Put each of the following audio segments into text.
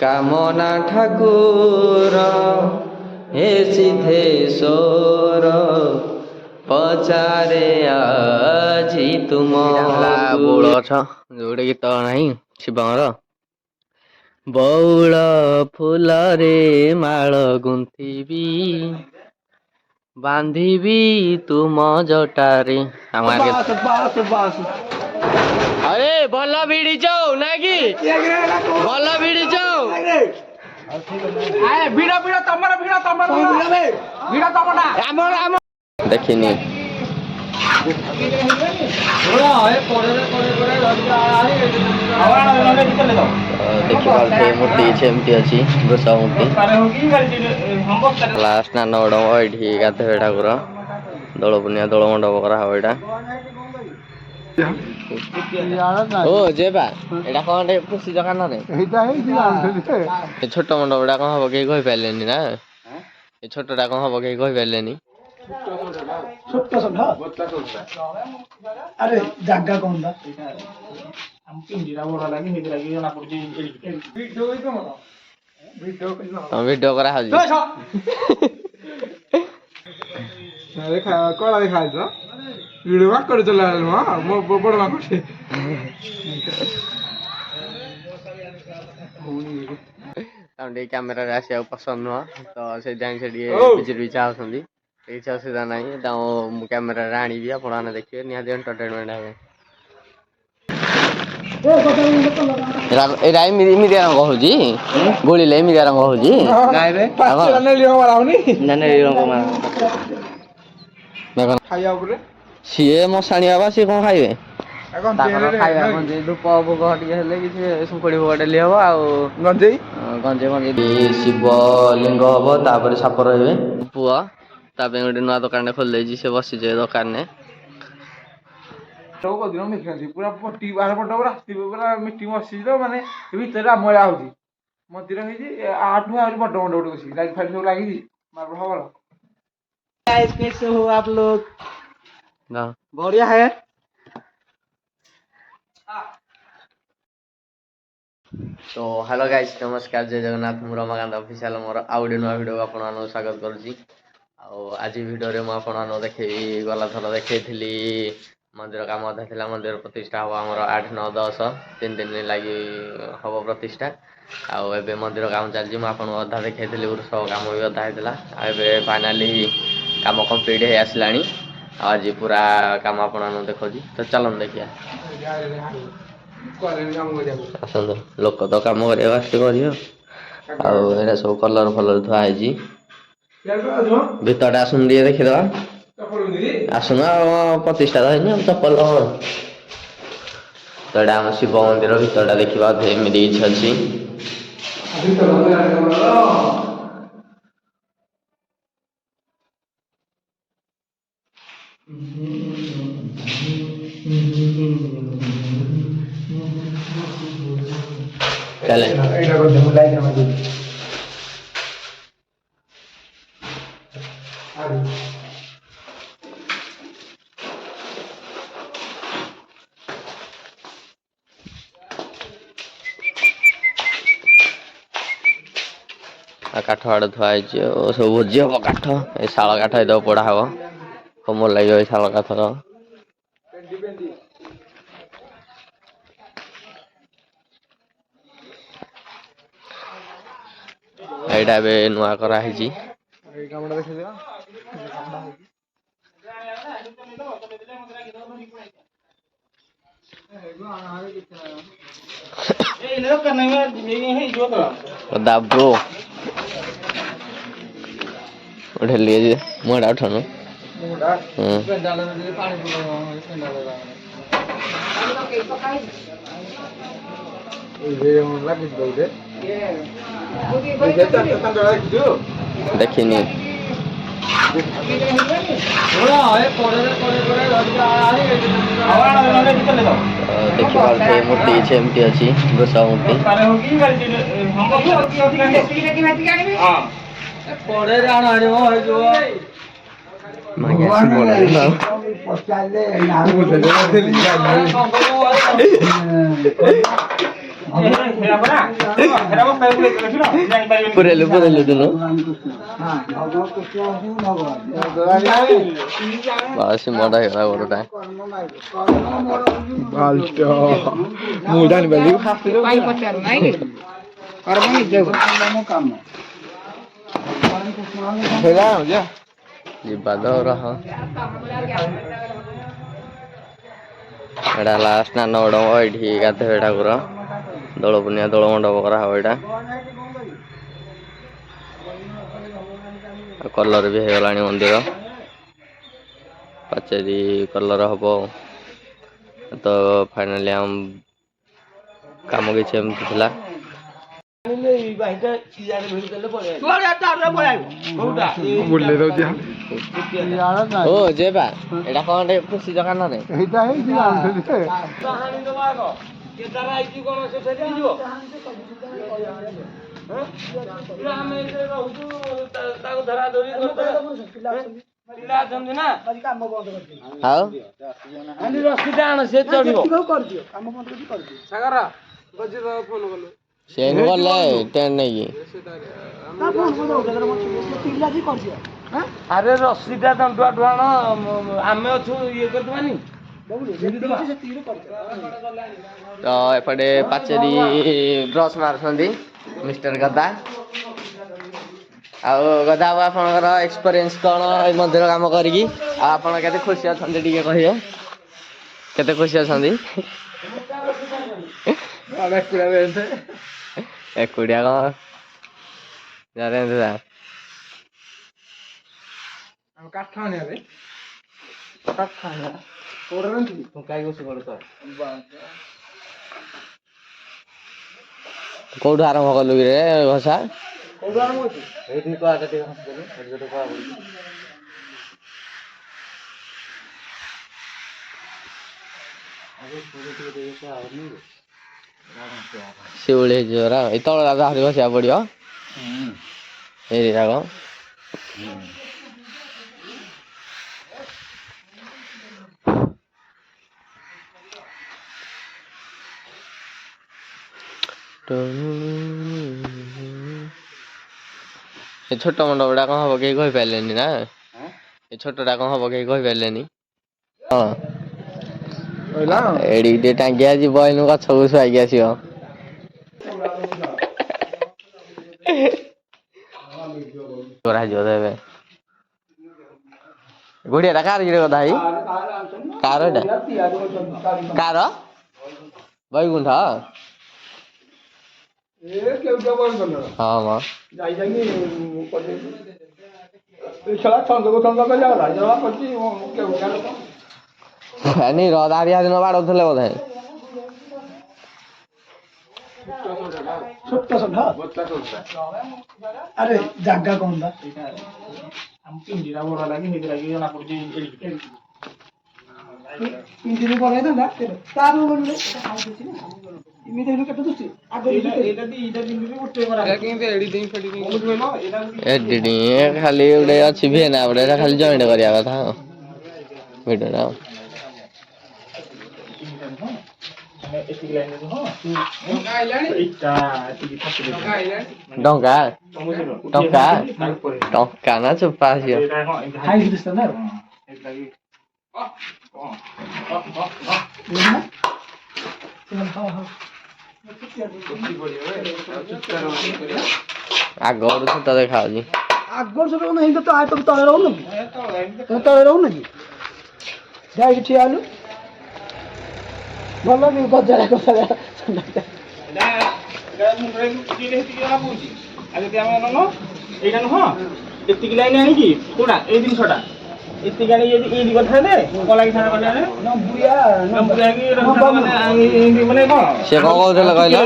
কামনা ঠাকুর হে সিদ্ধেশ্বর পচারে আজি তুম ବଉଳ ଗଛ ଯୋଉଟା ଗୀତ ନାହିଁ ଶିବଙ୍କର ବଉଳ ଫୁଲରେ ମାଳ ଗୁନ୍ଥିବି ବାନ୍ଧିବି ତୁମ ଜଟାରେ ଆରେ ଭଲ ଭିଡ଼ିଛ ନା କି ଭଲ ଭିଡ଼ିଛ ଦେଖିନି ଦେଖିପାରୁଥିବେ ମୂର୍ତ୍ତି କିଛି ଏମିତି ଅଛି ବୃଷ ମୂର୍ତ୍ତି ସ୍ନାନ ମଣ୍ଡପ ଏଇଠି ଗାଧୋଇବେ ଠାକୁର ଦୋଳ ପୂର୍ଣ୍ଣିମା ଦୋଳ ମଣ୍ଡପ କରାହବ ଏଇଟା ଓ ଯେବା ଏଇଟା କଣ ଖୁସି ଦୋକାନରେ ଛୋଟ ମଣ୍ଡପଟା କଣ ହବ କେହି କହିପାରିଲେନି ନା ଏ ଛୋଟଟା କଣ ହବ କେହି କହିପାରିଲେନି আরে জায়গা কম দা ଭିଡିଓ କରାହଉଛି କଳା ଦେଖାଯାଉଛି ଭିଡିଓ ମାଙ୍କଡ ଚଲା ମୋ ବଡ ମାଙ୍କଡ ତାଙ୍କୁ ଟିକେ କ୍ୟାମେରାରେ ଆସିବାକୁ ପସନ୍ଦ ନୁହଁ ତ ସେଇଥିପାଇଁ ସେ ଟିକେ ବିଜିରି ବିଚା ହଉଛନ୍ତି କିଛି ଅସୁବିଧା ନାହିଁ ତାଙ୍କୁ ମୁଁ କ୍ୟାମେରାରେ ଆଣିବି ଆପଣମାନେ ଦେଖିବେ ନିହାତି ଏଣ୍ଟରଟେନମେଣ୍ଟ ହେବେ ଏଇଟା ଏମିତିଆ ରଙ୍ଗ ହଉଛି ଗୋଳିଲେ ଏମିତିଆ ରଙ୍ଗ ହଉଛି ସିଏ ମଶାଣି ବାବା ସିଏ କଣ ଖାଇବେ ତାଙ୍କର ଖାଇବା ଗଞ୍ଜେଇ ଧୂପ ଭୋଗ ଟିକେ ହେଲେ କିଛି ଶୁଙ୍ଖୁଡ଼ି ଭୋଗ ଡେଲି ହବ ଆଉ ଗଞ୍ଜେଇ ଶିବ ଲିଙ୍ଗ ହବ ତାପରେ ସାପ ରହିବେ ପୁଅ ତା ପାଇଁ ଗୋଟେ ନୂଆ ଦୋକାନଟେ ଖୋଲି ଦେଇଛି ସେ ବସିଛି ଦୋକାନରେ ପୁରା ପଟି ବାହାର ପଟ ପୁରା ମିଟିଂ ବସିଛି ତ ମାନେ ଭିତରେ ଆମଳା ହଉଛି ମନ୍ଦିର ହେଇଛି ଆଠୁ ଆହୁରି ବଡ ବଡ ଗୋଟେ ବସିଛି ଲାଇଟ୍ ଫାଇଟ୍ ସବୁ ଲାଗିଛି ମାର୍ବଲ ଫାର୍ବଲ कैसे हो आप लोग बढ़िया है तो हेलो गाइस नमस्कार जय जगन्नाथ मु रमाकांत ऑफिशियल मोर आउ गोटे नुआ भिडियो आपण स्वागत करुच्ची आज भिडियो रे आपण देखी गला थर देखी मंदिर काम अधा था मंदिर प्रतिष्ठा हम आम 8 9 10 3 दिन लगी हम प्रतिष्ठा आबे मंदिर काम चलती मुझे अधा देखी वृक्ष काम भी अधा होता है फाइनाली काम कंप्लीट हो आसला आज पूरा काम आपण देखो तो चलो देखिए आसतु लोक तो कम करवा कर सब कलर फलर थुआई भितरटा आसुन दिए देखीदे आसुन प्रतिष्ठा तो है चप्पल तो यहाँ आम शिव मंदिर भितरटा देखा एमती किसी अच्छी चले काठ आड़ थुआई सब भोजी हम काठ ये शाल काठ ये पड़ा हम कम लगे शाल काठर एटा बे नुआ करा है जी दाब्रो उठे लिए मुड़ा उठानु देखिनी देखिए मूर्ति किसी एमती अच्छी वृष मूर्ति ପୁରେଇଲୁ ଦୁନୁ ବାସ୍ ମଡା ହେଇଗଲା ଗୋଟଟା ମୁଁ ଜାଣିପାରିଲି ଯିବା ତ ରହ ଏଇଟା ହେଲା ସ୍ନାନ ମଣ୍ଡପ ଏଇଠି ଗାଧେଇବେ ଠାକୁର ଦୋଳ ପୂର୍ଣ୍ଣିମା ଦୋଳ ମଣ୍ଡପ କରାହବ ଏଇଟା କଲର ବି ହେଇଗଲାଣି ମନ୍ଦିର ପାଚେରୀ କଲର ହବ ତ ଫାଇନାଲି ଆମ କାମ କିଛି ଏମିତି ଥିଲା ଓ ଯେବା ଏଇଟା କଣ ଟିକେ ଖୁସି ଦୋକାନରେ ଆଉ ସେ ଗଲେ ଟ୍ରେନ ନେଇକି ଆରେ ରସିଟା ଦଣ୍ଡୁଆ ଡୁଆଣ ଆମେ ଅଛୁ ଇଏ କରିଦବାନି ତ ଏପଟେ ପାଚେରୀ ବ୍ରସ୍ ମାରୁଛନ୍ତି ମିଷ୍ଟର ଗଦା ଆଉ ଗଦା ବାବୁ ଆପଣଙ୍କର ଏକ୍ସପିରିଏନ୍ସ କ'ଣ ଏଇ ମନ୍ଦିର କାମ କରିକି ଆଉ ଆପଣ କେତେ ଖୁସି ଅଛନ୍ତି ଟିକେ କହିବେ କେତେ ଖୁସି ଅଛନ୍ତି ଏକୁଟିଆ କ'ଣ କାଠ ଆଣିବା କୋଉଠୁ ଆରମ୍ଭ କଲୁ କି ରେ ଘଷା ଶିଉଳି ହେଇଯିବ ଏଇ ତଳ ଆହୁରି ଘଷିବାକୁ ପଡିବ ଏଇ ଯାକ ଏ ଛୋଟ ମଣ୍ଡପଟା କ'ଣ ହବ କେହି କହିପାରିଲେନି ନା ଏ ଛୋଟଟା କ'ଣ ହବ କେହି କହିପାରିଲେନି ହଁ ଏଇଠିକି ଟିକେ ଟାଙ୍ଗିଆ ଯିବ ଏଇନୁ ଗଛକୁ ଶୁଆଇକି ଆସିବ କରାଯିବ ତ ଏବେ ଗୁଡିଆଟା କାର କିରେ କଥା ହେଇ କାର ଏଇଟା କାର ବୈକୁଣ୍ଠ ହଁ ମ ଦାରିଆ ଦିନ ବାଡ଼ଉଥିଲେ ବୋଧେ ଆରେ ଜାଗା କଣ ଆମ ପିଣ୍ଡିଟା ବଡ ଲାଗି ହେଇଥିଲା ଜଣା ପଡୁଛି ପିଣ୍ଡିରେ ବଢେଇଥାନ୍ତା ଏଡିଟିଂ ଖାଲି ଗୋଟେ ଅଛି ଭିଏନା ଗୋଟେ ଏଟା ଖାଲି ଜଏଣ୍ଟ କରିବା କଥା ଭିଡିଓଟା ଟଙ୍କା ଟଙ୍କା ଟଙ୍କା ନା ଚୁପା ଆସିବ ଆଗ ଛୋଟ ଦେଖାଯାଉଛି ଆଗରୁ ସବୁ ତଳେ ରହୁନ କି ତଳେ ରହୁନ କି ଯାଇକି ଠିଆ ହେଲୁ ଭଲ ବି ଗଜା ଏଇଟା ନୁହଁ ଏତିକି ଲାଇନ ଆଣିକି କୋଉଟା ଏଇ ଜିନିଷଟା ଏତିକି ଆଣିକି ଯଦି ଏଇଠି କରିଥାନ୍ତେ କଣ ଲାଗିଥାନ୍ତା ସେ କ'ଣ କହୁଥିଲେ କହିଲ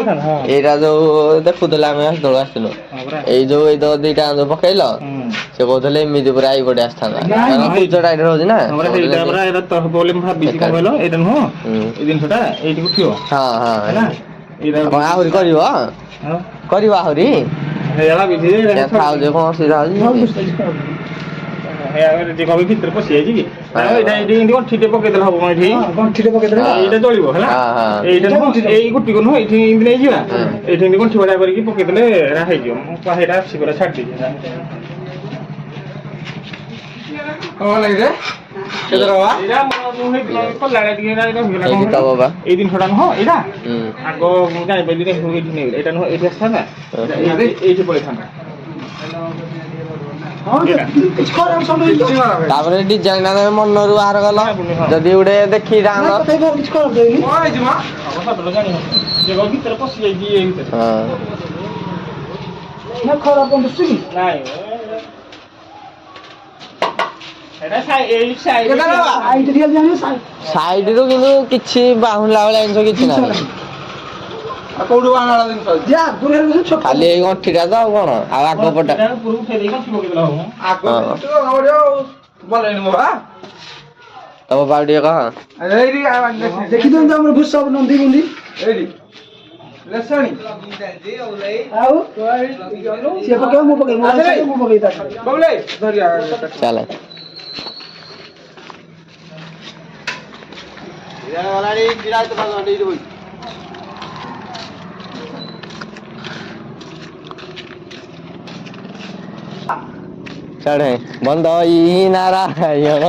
ଏଇଟା ଯୋଉ ଦେଖୁଥିଲେ ଆମେ ସେତେବେଳେ ଆସିଥିଲୁ ଏଇ ଯୋଉ ଏଇ ତ ଦିଟା ଯୋଉ ପକେଇଲ ସେ କହୁଥିଲେ ଏମିତି ପୁରା ଏଇପଟେ ଆସିଥାନ୍ତା ସୂର୍ଯ୍ୟଟା ଏଇଠି ରହୁଛି ନା ଏଇଟା ନୁହଁ ଏଇ ଜିନିଷଟା ଏଇଠିକୁ ଥିବ ଆହୁରି କରିବ କରିବ ଆହୁରି ଥାଉ ଯେ କ'ଣ ଅସୁବିଧା ହଉଛି ରେଡି କବି ଭିତରେ ପଶି ଯାଇଛି କି ଏଇଟା ଏଇଠି ଏମିତି ଗଣ୍ଠିଟେ ପକେଇଦେଲେ ହବ ଏଠି ଗଣ୍ଠିଟେ ପକେଇଦେଲେ ଏଇଟା ଚଳିବ ହେଲା ଏଇଟା ଏଇ ଗୁଟିକୁ ନୁହଁ ଏଇଠି ଏମିତି ନେଇଯିବା ଏଇଠି ଏମିତି ଗଣ୍ଠି ଭଳିଆ କରିକି ପକେଇଦେଲେ ଏରା ହେଇଯିବ ମୁଁ ସେଇଟା ଅଛି ପୁରା ଛାଡ଼ି ଦେଇଛି କଣ ଲାଗିରେ କେତେ ଟଙ୍କା ଏଇଠି ତ ବାବା ଏଇ ଜିନିଷଟା ନୁହଁ ଏଇଟା ହୁଁ ଆଗ ମୁଁ ଜାଣିପାରିଲି ଏଇଠି ନେଇଗଲେ ଏଇଟା ନୁହଁ ଏଇଠି ଆସିଥାନ୍ତା ଏଇଠି ପଳେଇଥାନ୍ତା ତାପରେ ଡିଜାଇନ ଟା ତମେ ମନରୁ ବାହାର କଲ ଯଦି ଗୋଟେ ଦେଖି କଣ ହେଇଛି ମା ଭିତରେ ପଶି ଯାଇଛି ଏଇ ଭିତରେ ନା ଖରାପ ପଡୁଛି କି ନାଇଁ ଏଇଟା ଏଇ ସାଇଡ ରୁ କିନ୍ତୁ କିଛି ବାହୁଲା ଭଳିଆ ଜିନିଷ କିଛି ନାହିଁ ଆଉ କୋଉଠୁ ଆଣା ଜିନିଷ ଖାଲି ଏଇ ଗଣ୍ଠିଟା ତ ଆଉ କଣ ଆଉ ଆଗ ପଟା ଆଗ ଭଲନି ମୋ ବା ତମ ପାଉ ଟିକେ କହ ଦେଖିଦିଅନ୍ତୁ ଆମର ଭୂଷବ ନନ୍ଦୀ ବୁନ୍ଦି ଏଇଠି ଲେସାଣି ଆଉ ସିଏ ପକେଇବ ମୁଁ ପକେଇବି ମୁଁ ପକେଇବି ବବଲେ ଧରିଆ ଚାଲ ଚଢେ ବନ୍ଦ ଇ ନାରାୟଣ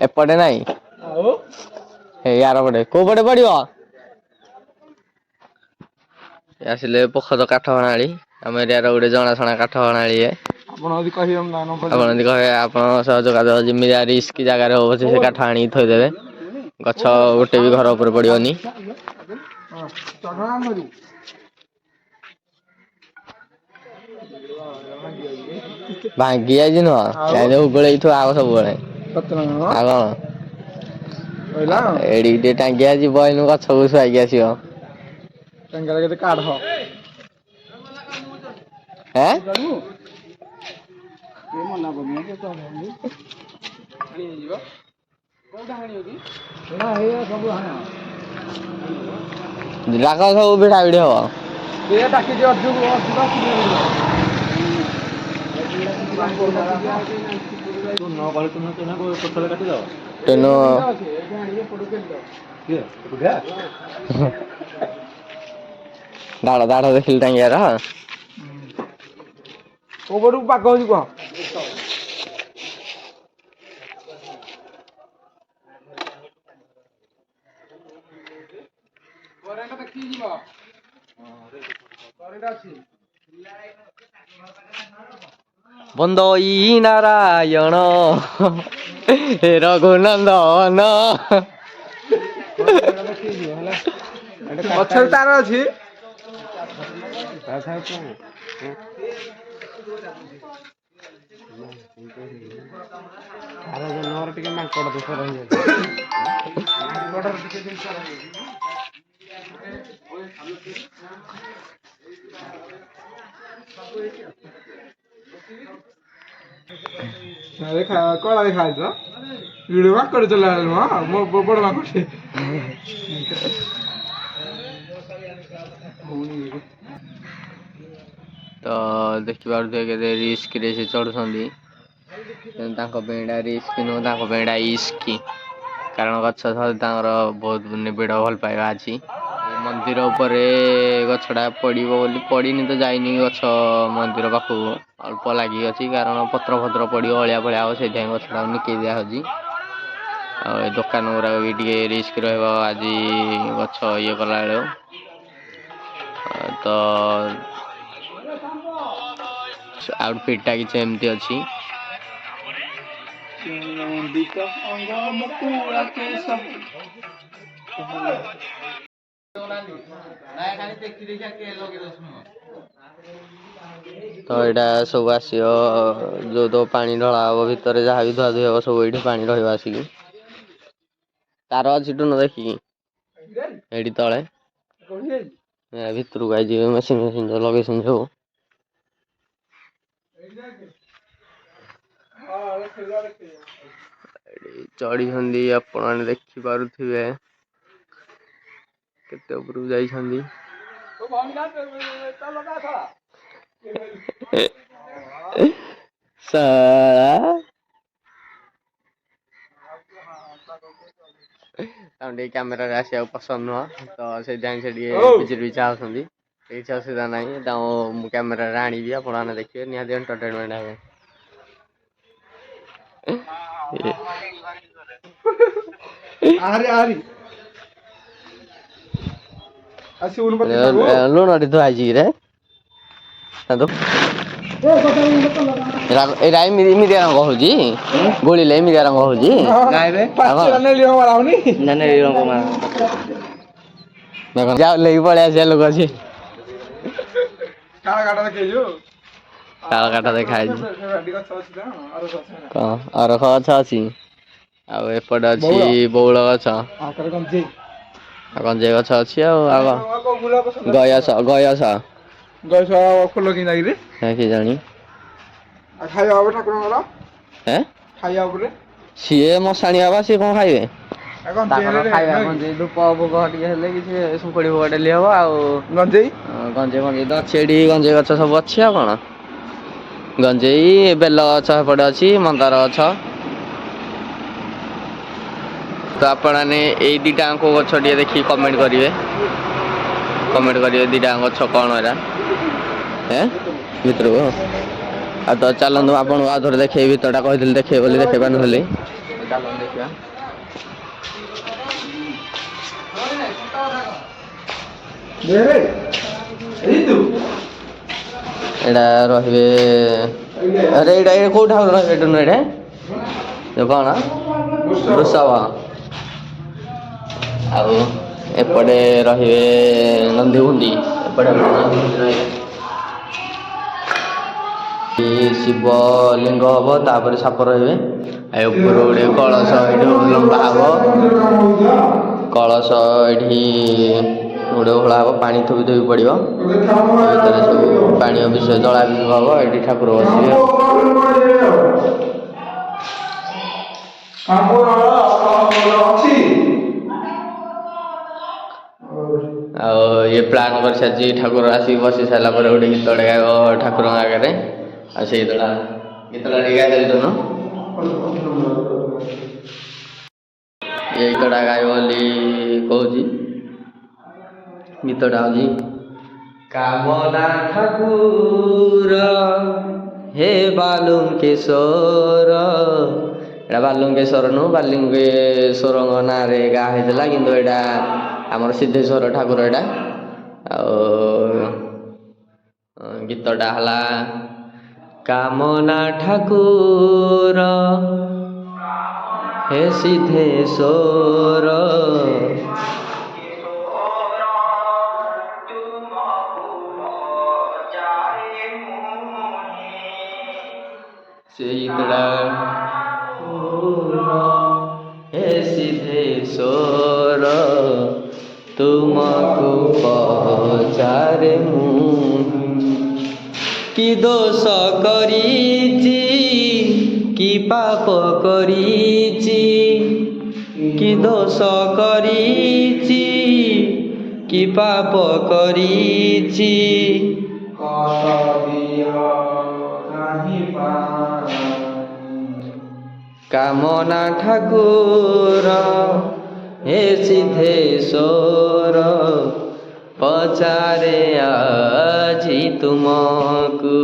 ଏପଟେ ନାଇଁ ଏଇ ଆର ପଟେ କୋଉ ପଟେ ପଡିବ ଆସିଲେ ପୋଖତ କାଠ ହଣାଳି ଆମ ଏରିଆର ଗୋଟେ ଜଣାଶଣା କାଠ ହଣାଳି ଆପଣ ଯଦି କହିବେ ମୁଁ ନମ୍ବର ଆପଣ ଯଦି କହିବେ ଆପଣଙ୍କ ସହ ଯୋଗାଯୋଗ ଯେମିତି ରିସ୍କ ଜାଗାରେ ହବ ସେ କାଠ ଆଣିକି ଥୋଇଦେବେ ଗଛ ଗୋଟେ ବି ଘର ଉପରେ ପଡିବନି ଭାଙ୍ଗି ଯାଇଛି ନୁହଁ ଗୋଳେଇଥିବ ଆଗ ସବୁବେଳେ ଆଉ କଣ ଏଡିକି ଟିକେ ଟାଙ୍ଗିଆ ଯିବ ଏଇନୁ ଗଛକୁ ଶୁଆଇକି ଆସିବ କେତେ କାଢ ହେଁ ରାଗ ସବୁ ଭିଡା ଭିଡି ହବ ଡାକିଛି ତେଣୁ ଦାଢ ଦେଖିଲି ଟାଙ୍ଗିଆର କୋଉ ପଟକୁ ପାଗ ହଉଛି କହ ବନ୍ଦ ଇ ନାରାୟଣ ରଘୁନନ୍ଦନ ପଛରେ ତାର ଅଛି ଟିକେ ମାଙ୍କଡ ଦୋଷ କଳା ଦେଖାଯାଉଛି ଭିଡିଓ ମାଙ୍କଡ ଚଲା ମୋ ବଡ ମାଙ୍କଡ ତ ଦେଖିପାରୁଥିବେ କେତେ ରିସ୍କରେ ସେ ଚଢୁଛନ୍ତି ତାଙ୍କ ପାଇଁ ଏଇଟା ରିସ୍କ ନୁହଁ ତାଙ୍କ ପାଇଁ ଏଇଟା ଇସ୍କ କାରଣ ଗଛ ସହ ତାଙ୍କର ବହୁତ ନିବିଡ଼ ଭଲ ପାଇବା ଅଛି ମନ୍ଦିର ଉପରେ ଗଛଟା ପଡ଼ିବ ବୋଲି ପଡ଼ିନି ତ ଯାଇନି ଗଛ ମନ୍ଦିର ପାଖକୁ ଅଳ୍ପ ଲାଗି ଅଛି କାରଣ ପତ୍ର ଫତ୍ର ପଡ଼ିବ ଅଳିଆ ଫଳିଆ ହବ ସେଇଥିପାଇଁ ଗଛଟାକୁ ନିକେଇ ଦିଆହେଉଛି ଆଉ ଏ ଦୋକାନ ଗୁଡ଼ାକ ବି ଟିକେ ରିସ୍କ ରହିବ ଆଜି ଗଛ ଇଏ କଲାବେଳକୁ ତ ଆଉଟଫିଟ୍ ଟା କିଛି ଏମିତି ଅଛି ତ ଏଇଟା ସବୁ ଆସିବ ଯୋଉ ପାଣି ଢଳା ହବ ଭିତରେ ଯାହା ବି ଧୁଆ ଧୁଇ ହବ ସବୁ ଏଇଠି ପାଣି ରହିବ ଆସିକି ତାର ଅଛି ଟୁନ ଦେଖିକି ଏଇଠି ତଳେ ଭିତରକୁ ଆଇଯିବେ ମେସିନ ଫେସିନ ଲଗେଇଛନ୍ତି ସବୁ ଚଢିଛନ୍ତି ଆପଣ ମାନେ ଦେଖି ପାରୁଥିବେ କେତେ ଉପରକୁ ଯାଇଛନ୍ତି ଶଳା ତାଙ୍କୁ ଟିକେ କ୍ୟାମେରାରେ ଆସିବାକୁ ପସନ୍ଦ ନୁହଁ ତ ସେଇଥିପାଇଁ ସେ ଟିକେ ବିଚିରି ବିଚା ହଉଛନ୍ତି। କିଛି ଅସୁବିଧା ନାହିଁ ତାଙ୍କୁ ମୁଁ କ୍ୟାମେରାରେ ଆଣିବି ଆପଣମାନେ ଦେଖିବେ ନିହାତି ଏଣ୍ଟରଟେନମେଣ୍ଟ ହେବେ। ଆହାରି ଆସିବୁନି ପଚିଶଟାକୁ ଲୁଣ ଥୁଆ ହେଇଛି କିରେ ଏଇଟା ଏମିତିଆ ରଙ୍ଗ ହଉଛି ଗୋଳିଲେ ଏମିତିଆ ରଙ୍ଗ ହଉଛି ନେଳି ମରା ହଉନି ଯାଉ ନେଇକି ପଳେଇ ଆସିବା ଲୋକ ଅଛି। କାଳ କାଟ ଦେଖେଇଛୁ ତାଳ କାଠ ଦେଖା ହେଇଛି ଗଛ ଅଛି ତ କଣ ଅରଖ ଗଛ ଅଛି ଆଉ ଏପଟେ ଅଛି ବଉଳ ଗଛ ଆଉ ଗଞ୍ଜେଇ ଗଛ ଅଛି ଆଉ ଗୟସ ଗଛ ଫୁଲ କି ଲାଗିରେ କି ଜାଣି ଆଉ ଖାଇବା ହବ ଠାକୁରଙ୍କର ଖାଇବା ଉପରେ ସିଏ ମଶାଣିଆ ବା ସିଏ କଣ ଖାଇବେ ଆଉ କଣ ତାଙ୍କର ଜେଲରେ ଖାଇବା ନୁହେଁ କି? କଣ ଧୂପ ଭୋଗ ଟିକେ ହେଲେ କିଛି ଶୁଙ୍ଖୁଡି ଭୋଗ ଡେଲି ହବ ଆଉ ଗଞ୍ଜେଇ ଗଞ୍ଜେଇ ତ ଅଛି ଏଠି ଗଞ୍ଜେଇ ଗଛ ସବୁ ଅଛି ଆଉ କଣ ଗଞ୍ଜେଇ ବେଲ ଗଛ ଏପଟେ ଅଛି ମନ୍ଦାର ଗଛ ତ ଆପଣମାନେ ଏଇ ଦିଟା କୋଉ ଗଛ ଟିକେ ଦେଖିକି କମେଣ୍ଟ କରିବେ ଦିଟା ଗଛ କଣ ଏରା ଭିତରକୁ ଆଉ ତ ଚାଲନ୍ତୁ ଆପଣଙ୍କୁ ଆଉ ଥରେ ଦେଖେଇବି ଭିତରଟା କହିଥିଲି ଦେଖେଇବି ବୋଲି ଦେଖେଇ ପାରିନଥିଲି ଚାଲନ୍ତୁ ଦେଖିବା ଏଇଟା ରହିବେ ଆରେ ଏଇଟା କୋଉ ଠାକୁର ରହିବେ ଏଇଟା ନୁହେଁ ଯୋଉ କଣ ବୃଷଭ ଆଉ ଏପଟେ ରହିବେ ନନ୍ଦିଘୁଣ୍ଡି ଏପଟେ ରହିବେ ଶିବ ଲିଙ୍ଗ ହବ ତାପରେ ସାପ ରହିବେ ଆଉ ଉପରୁ ଗୋଟେ କଳସ ଏଇଠି ଲମ୍ବା ହବ କଳସ ଏଇଠି ଗୋଟେ ଓହଳା ହବ ପାଣି ଥୋପି ଥୋପି ପଡିବ ଭିତରେ ସବୁ ପାଣି ଅଭିଷେକ ଜଳାଭିଷେକ ହବ ଏଇଠି ଠାକୁର ବସିବେ ଆଉ ଇଏ ପ୍ଲାନ୍ କରିସାରିଛି ଠାକୁର ଆସିକି ବସି ସାରିଲା ପରେ ଗୋଟେ ଗୀତଟେ ଗାଇବ ଠାକୁରଙ୍କ ଆଗରେ ଆଉ ସେଇ ଗୀତଟା ଟିକେ ଗାଇଦେଲି ତୁନ ଏ ଗୀତଟା ଗାଇବ ବୋଲି କହୁଛି ଗୀତଟା ହଉଛି କାମନା ଠାକୁର ହେ ବାଲୁଙ୍କେଶ୍ୱର ଏଇଟା ବାଲୁଙ୍କେଶ୍ୱର ନୁହଁ ବାଲୁଙ୍କେଶ୍ୱରଙ୍କ ନାଁରେ ଗାଁ ହେଇଥିଲା କିନ୍ତୁ ଏଇଟା ଆମର ସିଦ୍ଧେଶ୍ୱର ଠାକୁର ଏଇଟା ଆଉ ଗୀତଟା ହେଲା କାମନା ଠାକୁର ହେ ସିଦ୍ଧେଶ୍ୱର ସେଇ ଗୀତଟା ହେ ସିଦ୍ଧେଶ୍ୱର ତୁମକୁ ପଚାରେ ମୁଁ କି ଦୋଷ କରିଛି କି ପାପ କରିଛି କି ଦୋଷ କରିଛି କି ପାପ କରିଛି କାମନା ଠାକୁର ହେ ସିଦ୍ଧେଶ୍ୱର ପଚାରେ ଆଜି ତୁମକୁ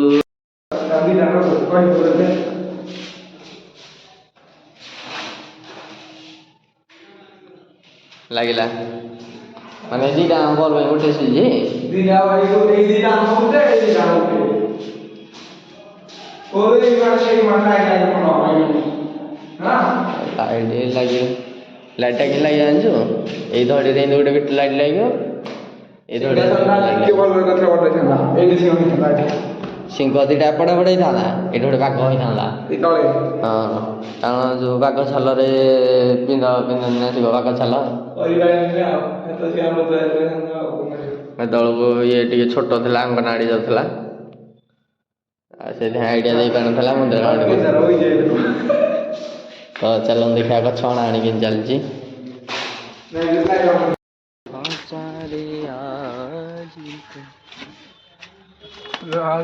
ଲାଗିଲା ମାନେ ଦିଟା ବଲ୍ ପାଇଁ ଗୋଟେ ସିଜି ଲାଇଟ୍ ଲାଗିବ ଲାଇଟ୍ଟା କି ଲାଗିବ ଜାଣିଛୁ ଏଇ ଧଡ଼ିରେ ଏମିତି ଗୋଟେ ଲାଇଟ୍ ଲାଗିବ ଏଇ ଧଡ଼ି ସିଂହ ଦିଟା ଏପଟେ ଏପଟେ ହେଇଥାନ୍ତା ଏଇଠି ଗୋଟେ ବାଘ ହେଇଥାନ୍ତା ହଁ କାରଣ ଯୋଉ ବାଘ ଛାଲରେ ପିନ୍ଧନ୍ତି ନା ଶିବ ବାଘ ଛାଲ ସେତେବେଳକୁ ଇଏ ଟିକେ ଛୋଟ ଥିଲା ଅଙ୍ଗନବାଡ଼ି ଯାଉଥିଲା ଆଉ ସେଥିପାଇଁ ଆଇଡ଼ିଆ ଦେଇପାରିନଥିଲା ମନ୍ଦିର ତ ଚାଲନ୍ତୁ ଦେଖିବା ଗଛ ହଣାହଣି କେମିତି ଚାଲିଛି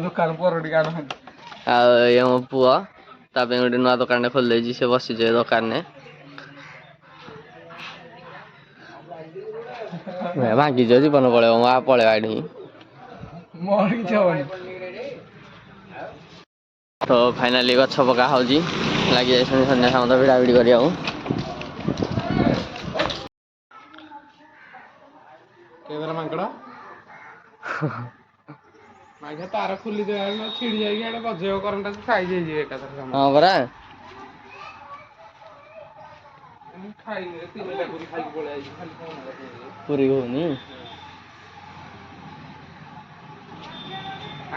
ଦୋକାନ ପରଟି କାଢ ଆଉ ଇଏ ମୋ ପୁଅ ତା ପାଇଁ ଗୋଟେ ନୂଆ ଦୋକାନଟେ ଖୋଲି ଦେଇଛି ସେ ବସିଛି ଏ ଦୋକାନରେ ଭାଙ୍ଗିଯିବ ଜୀବନ ପଳେଇବ ମା ପଳେଇବା ଏଠି ମୋର କିଛି ହବନି। ତ ଫାଇନାଲି ଗଛ ପକା ହଉଛି ଲାଗି ଯାଇଛନ୍ତି ସନ୍ଧ୍ୟା ସାମନ୍ତ ଭିଡ଼ା ଭିଡ଼ି କରିବାକୁ ମାଙ୍କଡ ମାଇକା ତାର ଖୋଲି ଦେଲା ଛିଡି ଯାଇକି ଆଡେ ବଜେଇବ କରେଣ୍ଟ ସାଇଜ ହେଇଯିବ ଏକାଥରେ। ହଁ ପରା ଖାଇନି ତିନିଟା ପୁରୀ ଖାଇକି ପଳେଇ ଆଇଛି ଖାଲି ପୁରୀ ହଉନି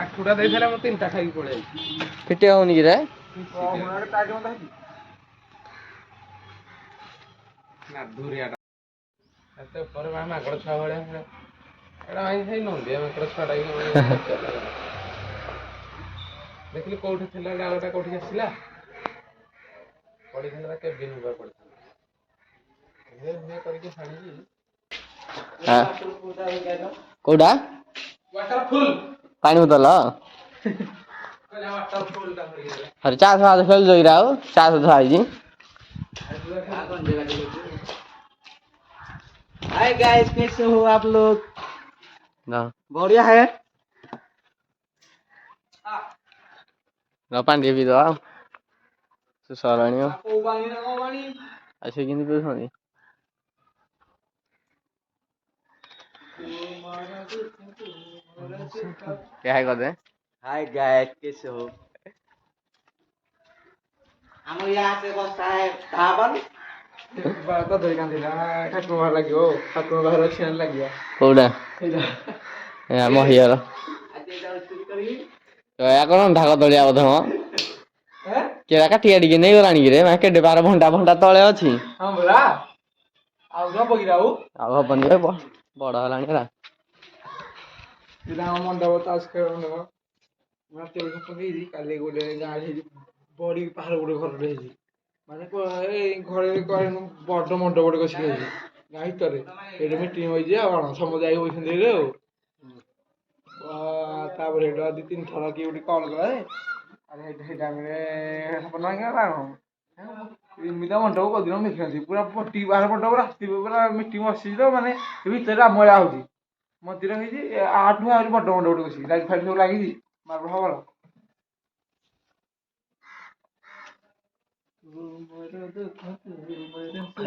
ଆଠୁଟା ଦେଇଥିଲା ମୁଁ ତିନିଟା ଖାଇକି ପଳେଇ ଆଇଛି। ଫିଟିଆ ହଉନି କି ରେ ନାଧୁରିଆଟା ଏତେ ଉପରେ ମାଙ୍କଡ ଛୁଆ ଭଳିଆ ଏଇଟା ଭାଇ ସେଇ ନନ୍ଦିଆ ମାଙ୍କଡ ଛୁଆଟା ଦେଖିଲି କୋଉଠି ଥିଲା ଡାଳଟା କୋଉଠିକି ଆସିଲା ପଡିଥିଲା କେବିନ ଉପରେ ପଡିଥିଲା କରିକି ଛାଣିକି କୋଉଟା ପାଣି ବୋତଲ अरे 400 खेल जो रहा हो 400 आई जी हाय गाइस कैसे हो आप लोग ना बढ़िया है ना पानी भी दो सुसारानी हो ऐसे किन पे होनी क्या है कहते हाय गाइस कैसे हो हम यहाँ से बसता है धावन बात तो कांदिला ठाकुर बाहर लागियो ठाकुर बाहर छेन लागियो कोड़ा ए महियार आज जाऊ चुरी करी तो या कोन ढाका तळिया बोध हो हैं केरा काटिया डिके नै गलानी रे मा केडे 12 घंटा घंटा तळे अछि हां बोला आउ न बगिराऊ आ हबनी रे बड़ हलानी रा इला मंडप तास खेळ मंडप माते पकई काली गोले गाड़ी बड़ी पहाड़ गोटे घर रही माने ए घरे बड़ मंडप गोटे कसी रही गाई तरे एडे मीटिंग होई जे आ समझ आई होई संदे रे तापर हेडा दी तीन थरा की उडी कॉल करे अरे हे टाइम रे अपना गला इमिदा मंडप को दिन देखि पूरा पट्टी बाहर मंडप रास्ती पूरा मीटिंग बसी तो माने भीतर रामला होजी मंदिर होई 8 नु आउरी बड़ मंडप गोटे कसी लाइट फाइट सब लागि दी मार भवल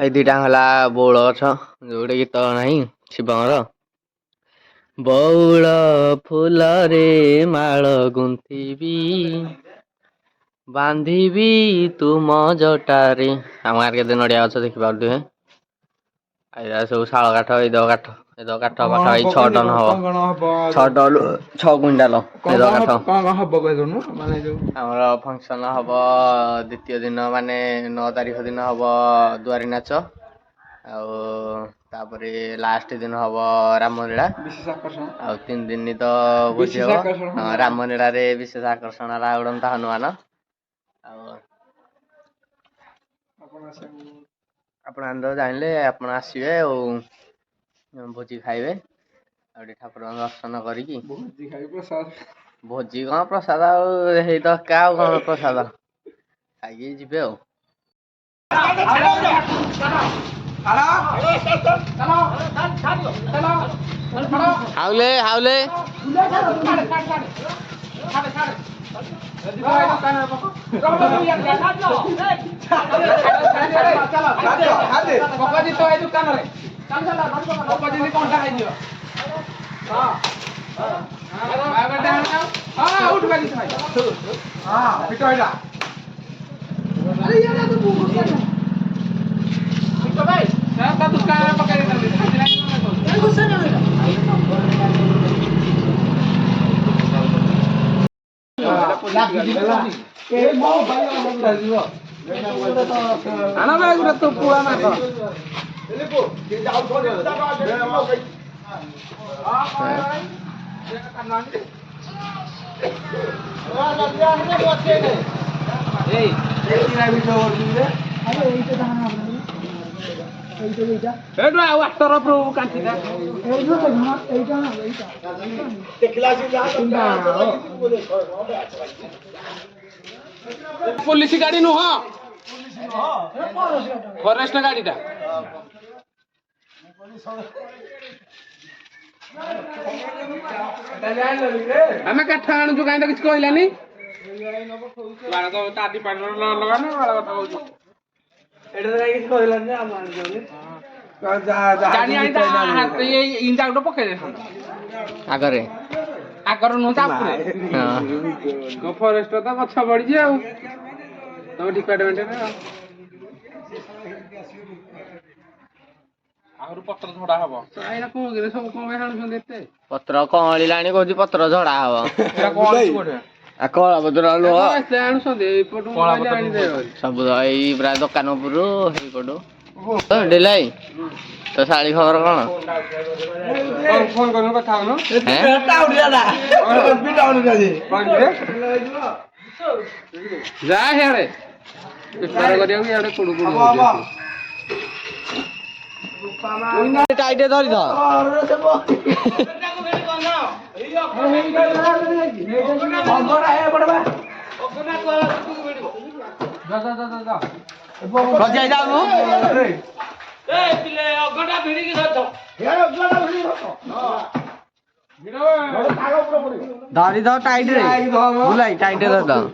ए दिटा हला बोळ छ जोडे गीत नाही शिवंगर बौळ फूल रे माळ गुंथिबी बांधिबी तुम जटारे हम आर के नडिया गछ देखि पाउथि हे आइरा सब शाळ काठ ए दो काठ पाखा भाई 6 टन हो 6 टन 6 क्विंटल ए दो काठ कौन हबो कहनु माने जो हमर फंक्शन हबो द्वितीय दिन माने 9 तारिख दिन हबो दुआरी नाच आ तापरे लास्ट दिन हबो रामलीला विशेष आकर्षण आ 3 दिन तो बुझे हो रामलीला रे विशेष आकर्षण ला उड़ंता हनुमान आ ଆପଣ ଆନ୍ଦ ଜାଣିଲେ ଆପଣ ଆସିବେ ଆଉ ଭୋଜି ଖାଇବେ ଆଉ ଟିକେ ଠାକୁରଙ୍କ ଦର୍ଶନ କରିକି ଭୋଜି ଖାଇ ପ୍ରସାଦ ଭୋଜି କଣ ପ୍ରସାଦ ଆଉ ହେଇ ତ କା ଆଉ କଣ ପ୍ରସାଦ ଖାଇକି ଯିବେ ଆଉ ହାଉଲେ ହାଉଲେ पुलिस गाड़ी नुह फरेस्ट गाड़ीटा आम काठ आणुଛୁ କାଇଁ ତ କିଛି କହିଲାନି ଆଗରେ ଆଗର ନୁହଁ ତାପରେ ଫରେଷ୍ଟ ତ ଗଛ ବଢିଛି ଆଉ ତମ ଡିପାର୍ଟମେଣ୍ଟରେ ଆହୁରି ପତ୍ର ଝଡା ହବ ଏଇଟା କଣ କିରେ ସବୁ କଣ ପାଇଁ ଆଣୁଛନ୍ତି ଏତେ ପତ୍ର କଅଁଳିଲାଣି କହୁଛି ପତ୍ର ଝଡା ହବ ଏତେ ଆଣୁଛନ୍ତି ଏଇପଟୁ ଆଣିଦେବେ ସବୁ ତ ଏଇ ପ୍ରାୟ ଦୋକାନ ଉପରୁ ସେଇପଟୁ ଡେଲାଇ ତ ଶାଳି ଖବର କଣ ଫୋନ କରିନୁ କଥା ହଉନୁ ଯା ହିଆଡେ ବେପାର କରିବାକୁ ଇଆଡେ କୁଡୁ କୁଡୁ ଟାଇଟେ ଧରିଥ ଗଜାଇ ଯାଉନୁ ଧରି ଧ ଟାଇଟ୍ ରେ ବୁଲାଇ ଟାଇଟ୍ ରେ ଧରି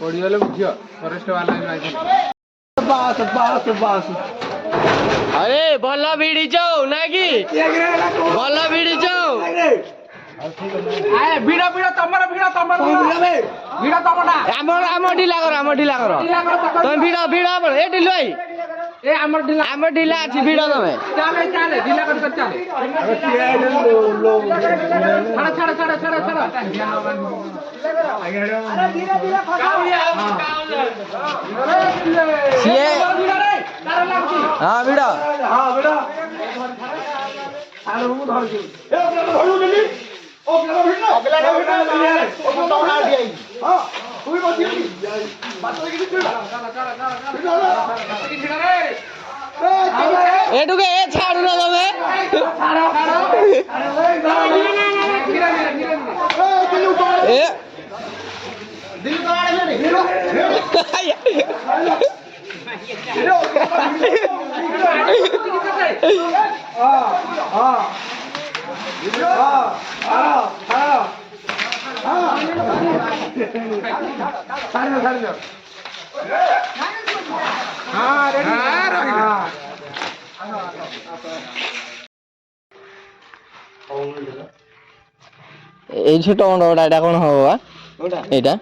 ପଡିଗଲେ ବୁଝିବ ଫରେଷ୍ଟ ବାଲା ଆରେ ଭଲ ଭିଡିଛ ନା କି ଭଲ ଭିଡିଛ ଭିଡ ଭିଡ ତମର ଭିଡ ତମର ଭିଡ ତମଟା ଆମ ଢିଲା କର ତମେ ଭିଡ ଏ ଢିଲ ଭାଇ ଏ ଆମର ଢିଲା ଅଛି ଭିଡ ତମେ ଚାଲେ ଚାଲେ ଢିଲା କରି ଚାଲେ ଛାଡ ସିଏ ହଁ ଭିଡ এটুকে এ ছাড়ু না তবে এ এই ছোট মন্ডপটা এটা কোন হবো এটা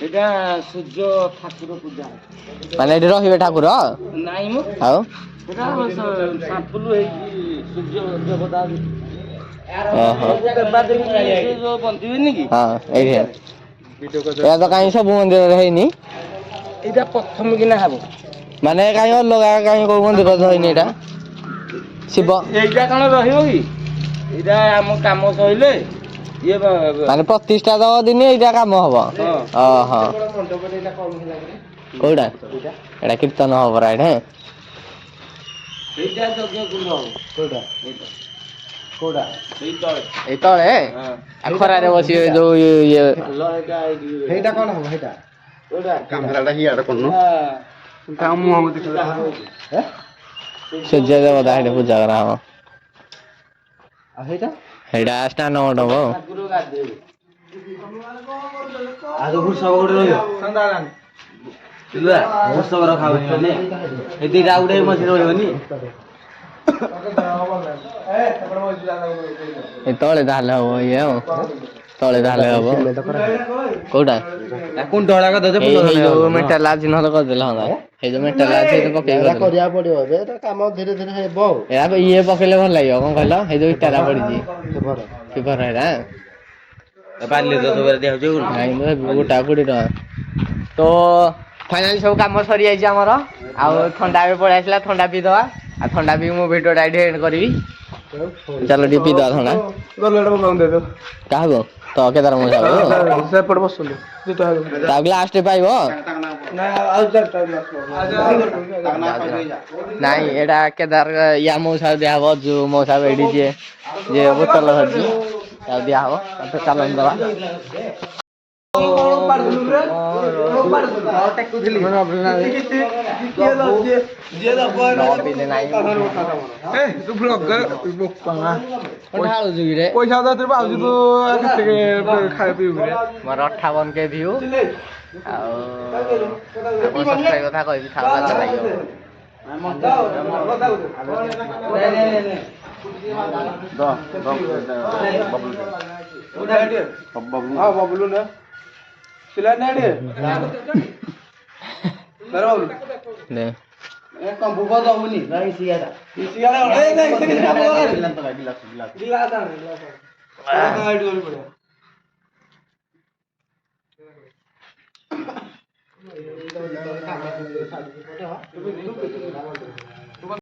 এটা সূর্য ঠাকুর পূজা মানে এটি রহিবে ঠাকুর নাই মু ଆଉ এটা সাফুলু এই সূর্য দেবতা ଓହୋ ଯୋଉ ବନ୍ଦିବେନି କି ହଁ ଏଇଠି ଏହା ତ କାହିଁ ସବୁ ମନ୍ଦିରରେ ହେଇନି ଏଇଟା ପ୍ରଥମ କିନା ହବ ମାନେ କାହିଁ ଅଲଗା କାହିଁ କୋଉ ମନ୍ଦିର ହେଇନି ଏଇଟା ଶିବ এইটা କଣ ରହିବ କି ଏଇଟା ଆମ କାମ ସଇଲେ ଇଏ ମାନେ ପ୍ରତିଷ୍ଠା ତ ଦିନ ଏଇଟା କାମ ହବ ଓହୋ କୋଉଟା ଏଇଟା କୀର୍ତ୍ତନ ହବ ପରା ଏଇଟା এইটা যজ্ঞ କୁଣ୍ଡ ହବ କୋଉଟା এইটা କୋଉଟା ଏଇ ତଳେ ଏଇ ତଳେ ଖରାରେ ବସିବେ ଯୋଉ ଇଏ ହେଇଟା କଣ ହବ ହେଇଟା କୋଉଟା କାମରାଟା ହିଆଡେ କରୁନୁ ତା ମୁହଁ ଦେଖିବା ସୂର୍ଯ୍ୟ ଦେବତା ସେଠି ପୂଜା କରାହବ ଆଉ ହେଇଟା ସେଇଟା ସ୍ନାନ ମଣ୍ଡପ ଠାକୁର ଗାଧେଇବେ ଆଉ ଭୃଷବ ଗୋଟେ ରହିବ ଭୃଷବ ରଖାବନି ଏ ଦିଟା ଆଉ ଗୋଟେ ମଝିରେ ରହିବନି ଏ ତଳେ ତାହେଲେ ହବ ଇଏ ଆଉ ତଳେ ତାହେଲେ ହବ କୋଉଟା କୁଣ୍ଡଳା କଥା ଏଇ ଯୋଉ ମେଟାଲ ଅଛି ନହେଲେ କରିଦେଲେ ହନ୍ତା ଏଇ ଯୋଉ ମେଟାଲ ଅଛି ସେଇଟା ପକେଇକି କରିବାକୁ ପଡିବ ଏବେ କାମ ଧୀରେ ଧୀରେ ହେବ ଏଇଟା ଇଏ ପକେଇଲେ ଭଲ ଲାଗିବ କଣ କହିଲ ଏଇ ଯୋଉ ଇଟାଟା ପଡିଛି ଫିବର ଏଇଟା ବାଲି 10 ଦିଆହଉଛି ନାଇଁ ଗୋଟା 20 ଟଙ୍କା ତ ଫାଇନାଲି ସବୁ କାମ ସରିଯାଇଛି ଆମର ଆଉ ଥଣ୍ଡା ଏବେ ପଳେଇ ଆସିଲା ଥଣ୍ଡା ପିଇଦବା ଆଉ ଥଣ୍ଡା ପିଇ ମୁଁ ଭିଡ଼ିଓଟା ଏଠି ଏଣ୍ଡ କରିବି ଚାଲ ଟିକେ ପିଇଦବା ଥଣ୍ଡା କାହାକୁ ତ କେଦାର ମୁଁ ତାକୁ ଲାଷ୍ଟ ପାଇବ ନାଇଁ ଏଇଟା କେଦାର ୟା ମଉସା ଦିଆହବ ଯୋଉ ମଉସା ଏଇଠି ଯିଏ ବୋତଲ ଧରିଛି ତାକୁ ଦିଆହବ ତାପରେ ଚାଲନ୍ତୁ ଦବା। ପଇସା ପାଉଛି ତୁ କେତେ ଖାଇବା ପିଇବୁ ମୋର 58K ଭିଉ ଆଉ ଆପଣ ସବସ୍କ୍ରାଇବ କଥା କହିବି ଥାଉ ଲାଗିବ। ବବୁଲୁ ନା ପିଲା ନାଇଁ ନେ